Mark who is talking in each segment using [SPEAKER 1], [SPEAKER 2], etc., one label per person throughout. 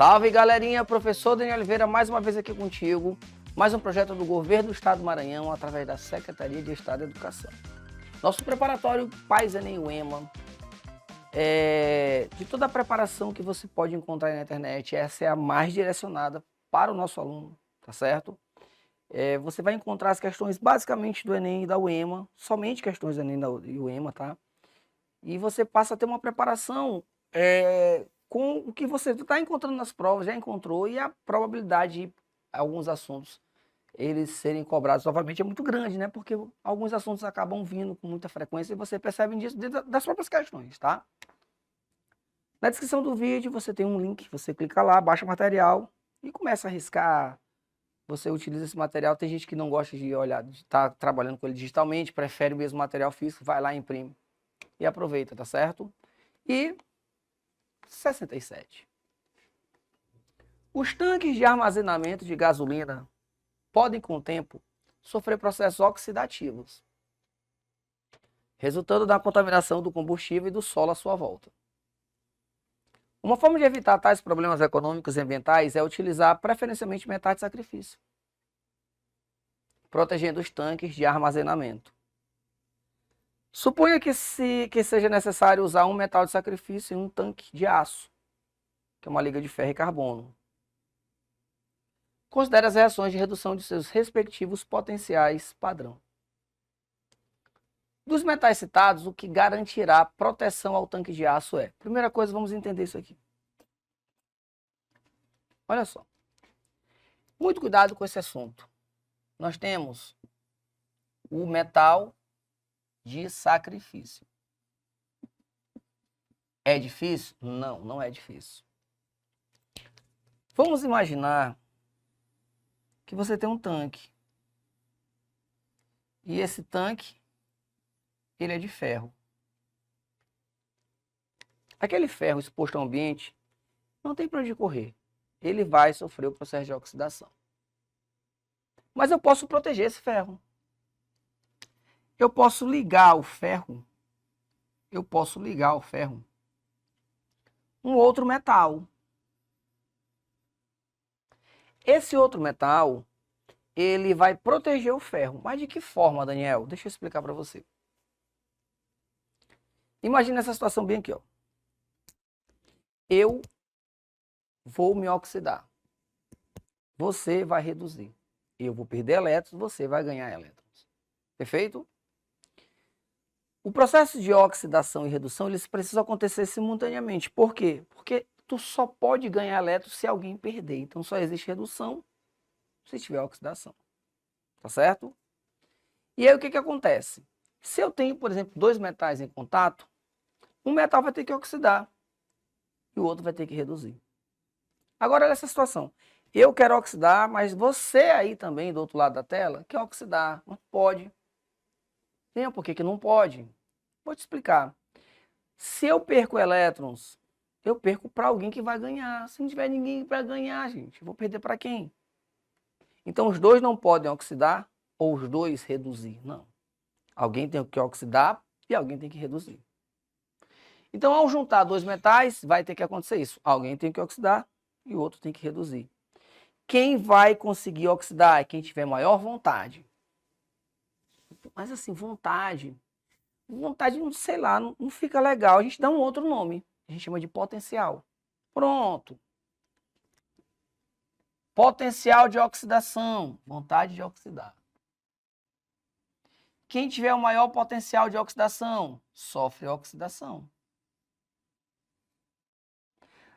[SPEAKER 1] Salve, galerinha! Professor Daniel Oliveira, mais uma vez aqui contigo. Mais um projeto do Governo do Estado do Maranhão, através da Secretaria de Estado de Educação. Nosso preparatório PAES ENEM UEMA, de toda a preparação que você pode encontrar na internet, essa é a mais direcionada para o nosso aluno, tá certo? Você vai encontrar as questões basicamente do Enem e da UEMA, somente questões do Enem e da UEMA, tá? E você passa a ter uma preparação com o que você está encontrando nas provas, já encontrou, e a probabilidade de alguns assuntos eles serem cobrados novamente é muito grande, né? Porque alguns assuntos acabam vindo com muita frequência e você percebe disso dentro das próprias questões, tá? Na descrição do vídeo você tem um link, você clica lá, baixa o material e começa a riscar. Você utiliza esse material, tem gente que não gosta de olhar, de estar trabalhando com ele digitalmente, prefere mesmo material físico, vai lá e imprime. E aproveita, tá certo? E 67. Os tanques de armazenamento de gasolina podem, com o tempo, sofrer processos oxidativos, resultando da contaminação do combustível e do solo à sua volta. Uma forma de evitar tais problemas econômicos e ambientais é utilizar preferencialmente metais de sacrifício, protegendo os tanques de armazenamento. Suponha que seja necessário usar um metal de sacrifício em um tanque de aço, que é uma liga de ferro e carbono. Considere as reações de redução de seus respectivos potenciais padrão. Dos metais citados, o que garantirá proteção ao tanque de aço é... Primeira coisa, vamos entender isso aqui. Olha só. Muito cuidado com esse assunto. Nós temos o metal de sacrifício. É difícil? Não, não é difícil. Vamos imaginar que você tem um tanque. E esse tanque, ele é de ferro. Aquele ferro exposto ao ambiente não tem para onde correr. Ele vai sofrer o processo de oxidação. Mas eu posso proteger esse ferro. Eu posso ligar o ferro. Um outro metal. Esse outro metal, ele vai proteger o ferro. Mas de que forma, Daniel? Deixa eu explicar para você. Imagina essa situação bem aqui, ó. Eu vou me oxidar. Você vai reduzir. Eu vou perder elétrons, você vai ganhar elétrons. Perfeito? O processo de oxidação e redução, eles precisam acontecer simultaneamente. Por quê? Porque tu só pode ganhar elétrons se alguém perder. Então só existe redução se tiver oxidação. Tá certo? E aí o que acontece? Se eu tenho, por exemplo, dois metais em contato, um metal vai ter que oxidar e o outro vai ter que reduzir. Agora olha essa situação. Eu quero oxidar, mas você aí também, do outro lado da tela, quer oxidar. Não pode. Por que não pode? Vou te explicar. Se eu perco elétrons, eu perco para alguém que vai ganhar. Se não tiver ninguém para ganhar, gente, eu vou perder para quem? Então os dois não podem oxidar ou os dois reduzir. Não. Alguém tem que oxidar e alguém tem que reduzir. Então ao juntar dois metais, vai ter que acontecer isso. Alguém tem que oxidar e o outro tem que reduzir. Quem vai conseguir oxidar é quem tiver maior vontade. Mas assim, vontade, não sei lá, não fica legal. A gente dá um outro nome. A gente chama de potencial. Pronto. Potencial de oxidação. Vontade de oxidar. Quem tiver o maior potencial de oxidação, sofre oxidação.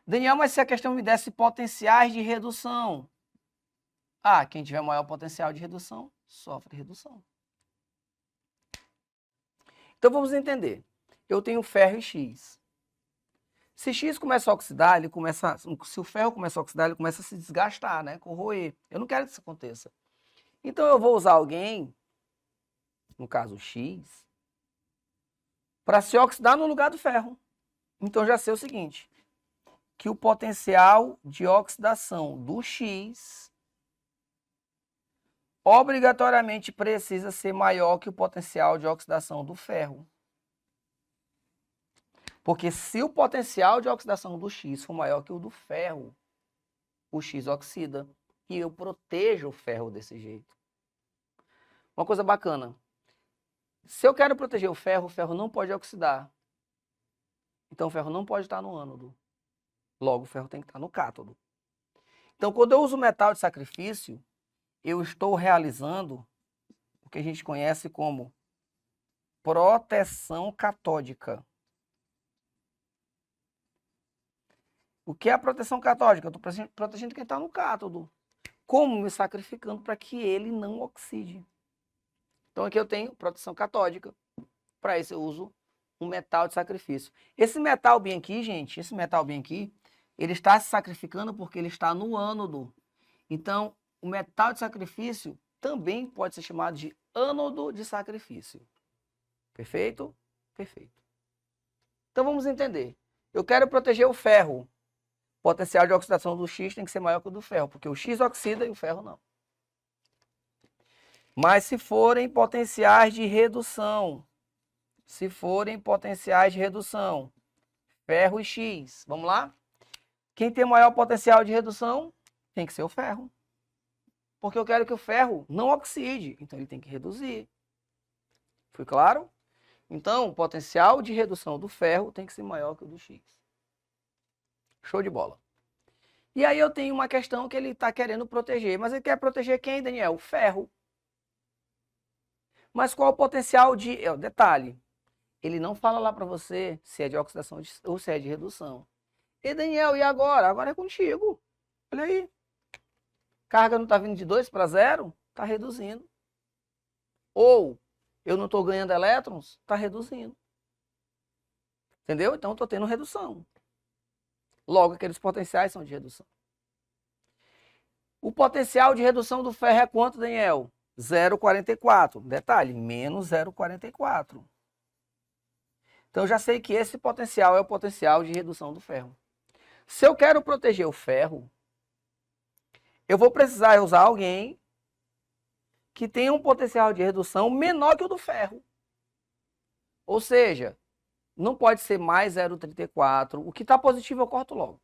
[SPEAKER 1] Daniel, mas se a questão me desse potenciais de redução. Quem tiver o maior potencial de redução, sofre redução. Então vamos entender. Eu tenho ferro e X. Se X começa a oxidar, se o ferro começa a oxidar, ele começa a se desgastar, né? Corroer. Eu não quero que isso aconteça. Então eu vou usar alguém, no caso X, para se oxidar no lugar do ferro. Então já sei o seguinte, que o potencial de oxidação do X obrigatoriamente precisa ser maior que o potencial de oxidação do ferro. Porque se o potencial de oxidação do X for maior que o do ferro, o X oxida e eu protejo o ferro desse jeito. Uma coisa bacana, se eu quero proteger o ferro não pode oxidar. Então o ferro não pode estar no ânodo. Logo, o ferro tem que estar no cátodo. Então, quando eu uso metal de sacrifício, eu estou realizando o que a gente conhece como proteção catódica. O que é a proteção catódica? Eu estou protegendo quem está no cátodo. Como? Me sacrificando para que ele não oxide. Então aqui eu tenho proteção catódica. Para isso eu uso um metal de sacrifício. Esse metal bem aqui, gente, esse metal bem aqui, ele está se sacrificando porque ele está no ânodo. Então, o metal de sacrifício também pode ser chamado de ânodo de sacrifício. Perfeito? Perfeito. Então vamos entender. Eu quero proteger o ferro. O potencial de oxidação do X tem que ser maior que o do ferro, porque o X oxida e o ferro não. Mas se forem potenciais de redução, ferro e X, vamos lá? Quem tem maior potencial de redução tem que ser o ferro. Porque eu quero que o ferro não oxide, então ele tem que reduzir. Foi claro? Então, o potencial de redução do ferro tem que ser maior que o do X. Show de bola. E aí eu tenho uma questão que ele está querendo proteger. Mas ele quer proteger quem, Daniel? O ferro. Mas qual o potencial de... detalhe, ele não fala lá para você se é de oxidação ou se é de redução. E Daniel, e agora? Agora é contigo. Olha aí. Carga não está vindo de 2 para 0? Está reduzindo. Ou eu não estou ganhando elétrons? Está reduzindo. Entendeu? Então estou tendo redução. Logo, aqueles potenciais são de redução. O potencial de redução do ferro é quanto, Daniel? 0,44. Detalhe, menos 0,44. Então, eu já sei que esse potencial é o potencial de redução do ferro. Se eu quero proteger o ferro, eu vou precisar usar alguém que tenha um potencial de redução menor que o do ferro. Ou seja, não pode ser mais 0,34. O que está positivo eu corto logo.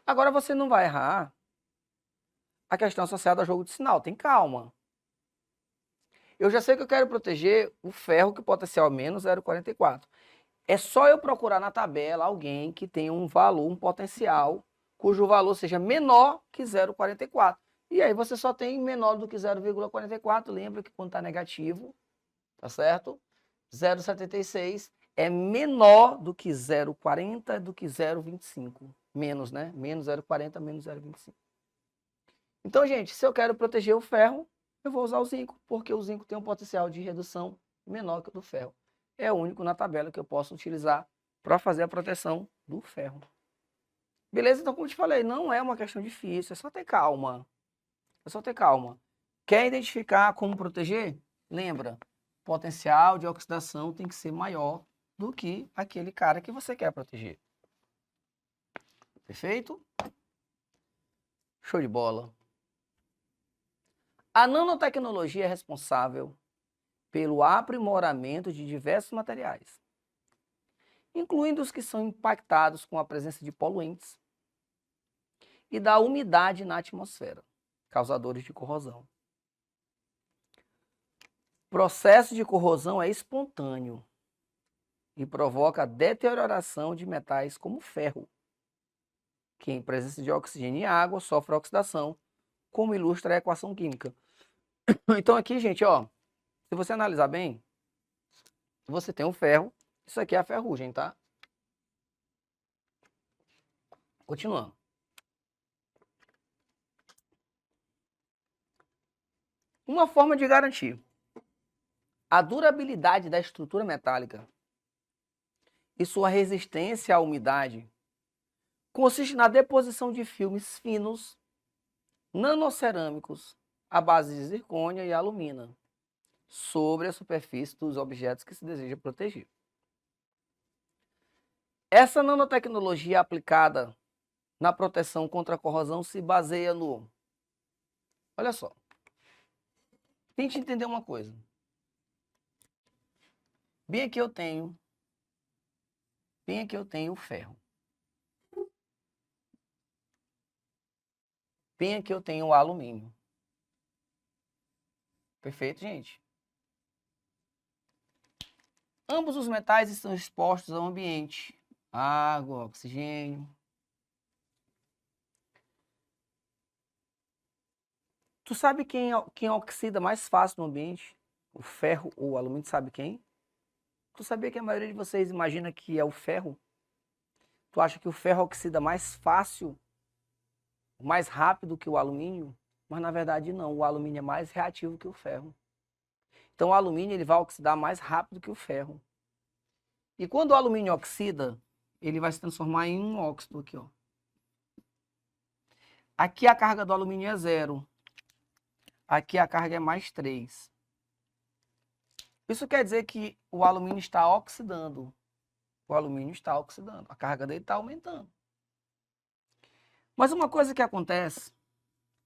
[SPEAKER 1] Agora você não vai errar a questão associada ao jogo de sinal. Tem calma. Eu já sei que eu quero proteger o ferro que o potencial é menos 0,44. É só eu procurar na tabela alguém que tenha um valor, um potencial, cujo valor seja menor que 0,44. E aí você só tem menor do que 0,44. Lembra que quando está negativo, tá certo? 0,76 é menor do que 0,40, do que 0,25. Menos, né? Menos 0,40, menos 0,25. Então, gente, se eu quero proteger o ferro, eu vou usar o zinco, porque o zinco tem um potencial de redução menor que o do ferro. É o único na tabela que eu posso utilizar para fazer a proteção do ferro. Beleza? Então, como eu te falei, não é uma questão difícil, é só ter calma. É só ter calma. Quer identificar como proteger? Lembra, potencial de oxidação tem que ser maior do que aquele cara que você quer proteger. Perfeito? Show de bola. A nanotecnologia é responsável pelo aprimoramento de diversos materiais, incluindo os que são impactados com a presença de poluentes e da umidade na atmosfera, causadores de corrosão. O processo de corrosão é espontâneo e provoca a deterioração de metais como ferro, que em presença de oxigênio e água sofre oxidação, como ilustra a equação química. Então aqui, gente, ó, se você analisar bem, você tem o ferro, isso aqui é a ferrugem, tá? Continuando. Uma forma de garantir a durabilidade da estrutura metálica e sua resistência à umidade consiste na deposição de filmes finos, nanocerâmicos, à base de zircônia e alumina, sobre a superfície dos objetos que se deseja proteger. Essa nanotecnologia aplicada na proteção contra a corrosão se baseia no... Olha só. Tente entender uma coisa. Bem aqui eu tenho o ferro. bem aqui eu tenho o alumínio. Perfeito, gente? Ambos os metais estão expostos ao ambiente. Água, oxigênio. Tu sabe quem oxida mais fácil no ambiente? O ferro ou o alumínio, sabe quem? Tu sabia que a maioria de vocês imagina que é o ferro? Tu acha que o ferro oxida mais fácil, mais rápido que o alumínio? Mas na verdade não, o alumínio é mais reativo que o ferro. Então o alumínio ele vai oxidar mais rápido que o ferro. E quando o alumínio oxida, ele vai se transformar em um óxido aqui, ó. Aqui a carga do alumínio é 0. Aqui a carga é mais 3. Isso quer dizer que o alumínio está oxidando. O alumínio está oxidando. A carga dele está aumentando. Mas uma coisa que acontece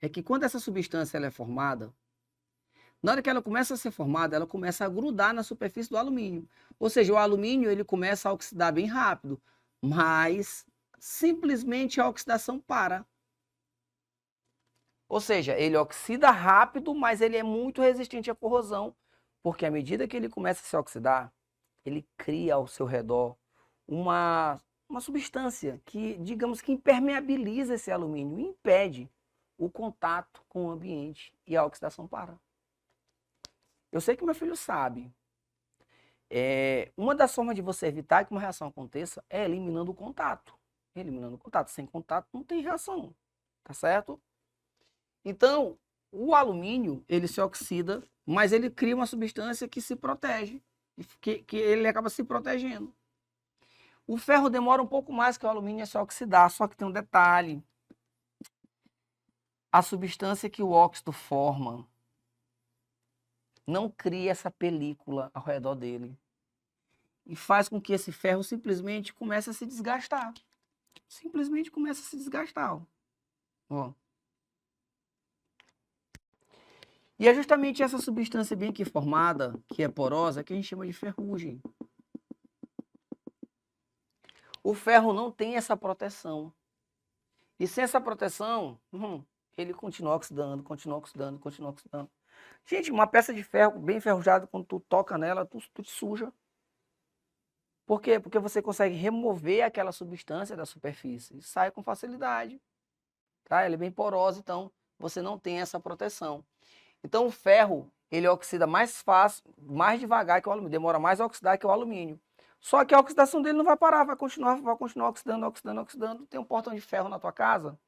[SPEAKER 1] é que quando essa substância ela é formada, na hora que ela começa a ser formada, ela começa a grudar na superfície do alumínio. Ou seja, o alumínio ele começa a oxidar bem rápido, mas simplesmente a oxidação para. Ou seja, ele oxida rápido, mas ele é muito resistente à corrosão, porque à medida que ele começa a se oxidar, ele cria ao seu redor uma substância que, digamos que impermeabiliza esse alumínio, impede o contato com o ambiente e a oxidação para. Eu sei que meu filho sabe. Uma das formas de você evitar que uma reação aconteça é eliminando o contato. Eliminando o contato. Sem contato não tem reação. Tá certo? Então, o alumínio, ele se oxida, mas ele cria uma substância que se protege. Que ele acaba se protegendo. O ferro demora um pouco mais que o alumínio a se oxidar, só que tem um detalhe. A substância que o óxido forma não cria essa película ao redor dele. E faz com que esse ferro simplesmente comece a se desgastar. Simplesmente começa a se desgastar. Ó. E é justamente essa substância bem aqui formada, que é porosa, que a gente chama de ferrugem. O ferro não tem essa proteção. E sem essa proteção, ele continua oxidando, continua oxidando, continua oxidando. Gente, uma peça de ferro bem enferrujada, quando tu toca nela, tu te suja. Por quê? Porque você consegue remover aquela substância da superfície e sai com facilidade. Tá? Ela é bem porosa, então você não tem essa proteção. Então o ferro, ele oxida mais fácil, mais devagar que o alumínio, demora mais a oxidar que o alumínio. Só que a oxidação dele não vai parar, vai continuar oxidando, oxidando, oxidando. Tem um portão de ferro na tua casa?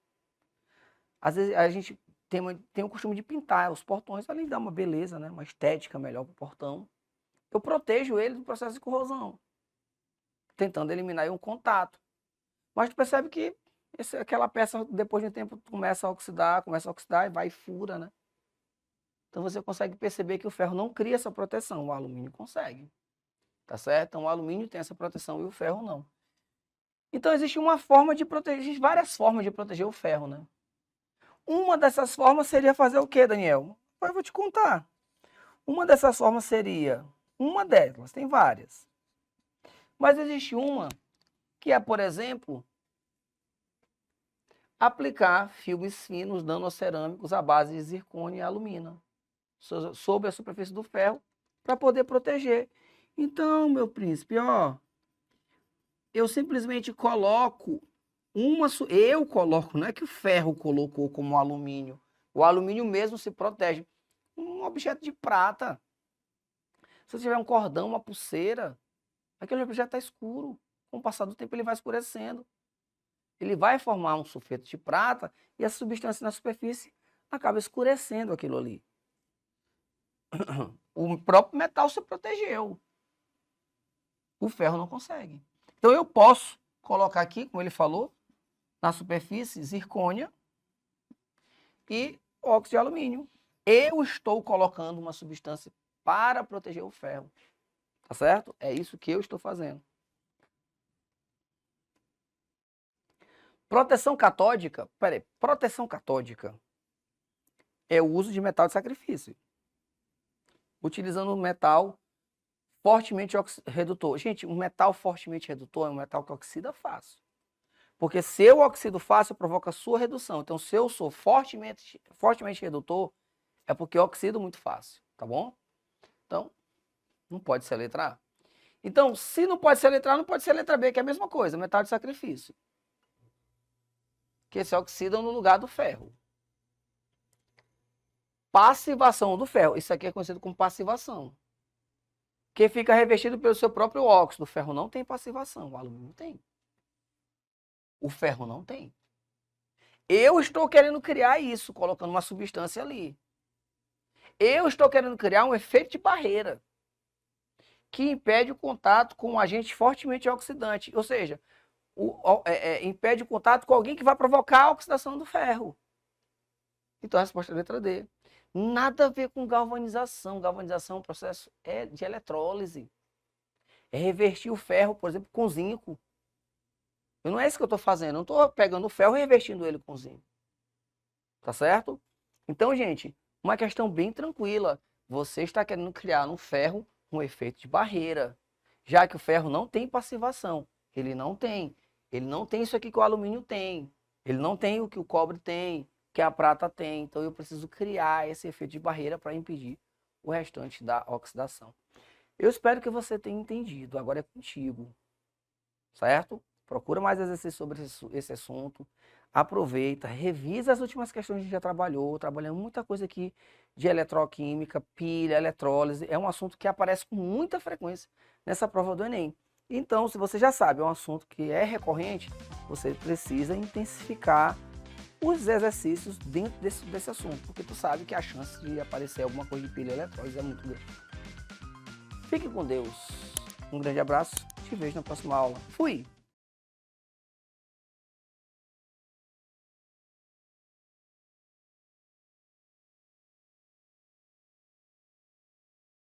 [SPEAKER 1] Às vezes a gente tem o costume de pintar os portões, além de dar uma beleza, né? Uma estética melhor para o portão. Eu protejo ele do processo de corrosão, tentando eliminar aí um contato. Mas tu percebe que aquela peça, depois de um tempo, começa a oxidar e vai e fura, né? Então você consegue perceber que o ferro não cria essa proteção, o alumínio consegue. Tá certo? Então o alumínio tem essa proteção e o ferro não. Então existe uma forma de proteger, existem várias formas de proteger o ferro, né? Uma dessas formas seria fazer o quê, Daniel? Eu vou te contar. Uma dessas formas seria, uma delas, tem várias. Mas existe uma que é, por exemplo, aplicar filmes finos nanocerâmicos à base de zircônio e alumina sobre a superfície do ferro para poder proteger. Então, meu príncipe, ó, eu simplesmente coloco eu coloco, não é que o ferro colocou como alumínio. O alumínio mesmo se protege. Um objeto de prata. Se você tiver um cordão, uma pulseira, aquele objeto está escuro. Com o passar do tempo ele vai escurecendo. Ele vai formar um sulfeto de prata e a substância na superfície acaba escurecendo aquilo ali. O próprio metal se protegeu. O ferro não consegue. Então eu posso colocar aqui, como ele falou, na superfície zircônia e óxido de alumínio. Eu estou colocando uma substância para proteger o ferro. Tá certo? É isso que eu estou fazendo. Proteção catódica, proteção catódica é o uso de metal de sacrifício. Utilizando um metal fortemente redutor. Gente, um metal fortemente redutor é um metal que oxida fácil. Porque se eu oxido fácil, provoca sua redução. Então, se eu sou fortemente redutor, é porque eu oxido muito fácil, tá bom? Então, não pode ser a letra A. Então, se não pode ser a letra A, não pode ser a letra B, que é a mesma coisa, metal de sacrifício. Que se oxidam no lugar do ferro. Passivação do ferro. Isso aqui é conhecido como passivação. Que fica revestido pelo seu próprio óxido. O ferro não tem passivação, o alumínio tem. O ferro não tem. Eu estou querendo criar isso, colocando uma substância ali. Eu estou querendo criar um efeito de barreira que impede o contato com um agente fortemente oxidante. Ou seja, impede o contato com alguém que vai provocar a oxidação do ferro. Então a resposta é a letra D. Nada a ver com galvanização. Galvanização é um processo de eletrólise. É revertir o ferro, por exemplo, com zinco. Não é isso que eu estou fazendo. Eu não estou pegando o ferro e revertindo ele com zinco. Tá certo? Então, gente, uma questão bem tranquila. Você está querendo criar no ferro um efeito de barreira. Já que o ferro não tem passivação. Ele não tem. Ele não tem isso aqui que o alumínio tem. Ele não tem o que o cobre tem, que a prata tem. Então, eu preciso criar esse efeito de barreira para impedir o restante da oxidação. Eu espero que você tenha entendido. Agora é contigo. Certo? Procura mais exercícios sobre esse assunto. Aproveita, revisa as últimas questões que a gente já trabalhou. Trabalhamos muita coisa aqui de eletroquímica, pilha, eletrólise. É um assunto que aparece com muita frequência nessa prova do Enem. Então, se você já sabe, é um assunto que é recorrente, você precisa intensificar os exercícios dentro desse assunto, porque tu sabe que a chance de aparecer alguma coisa de pilha e eletrólise é muito grande. Fique com Deus. Um grande abraço. Te vejo na próxima aula. Fui!